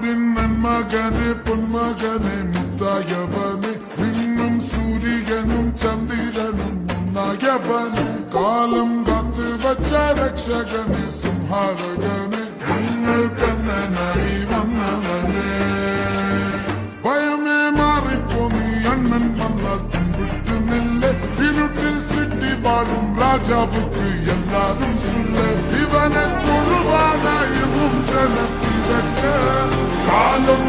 നാടിൻ നന്മകനെ പൊന്മകനെ മുത്തായവനെ നിന്നും സൂര്യനും ചന്ദ്രനും ഒന്നായവനെ കാലം കാത്ത് വച്ച രക്ഷകനെ സംഹാരകനെ നിങ്ങൾ കണ്ണനായി വന്നവനെ ഭയമേ മാറിപ്പോ നീ അണ്ണൻ വന്നാൽ തുമ്പിട്ടുന്നില്ല ഇരുട്ടിൽ സിട്ടി വാഴും രാജാവുക്ക് എല്ലാരും സുല്ല ഇവനെ തൊഴുവാനായും ജനത്തിരക്ക് കാലം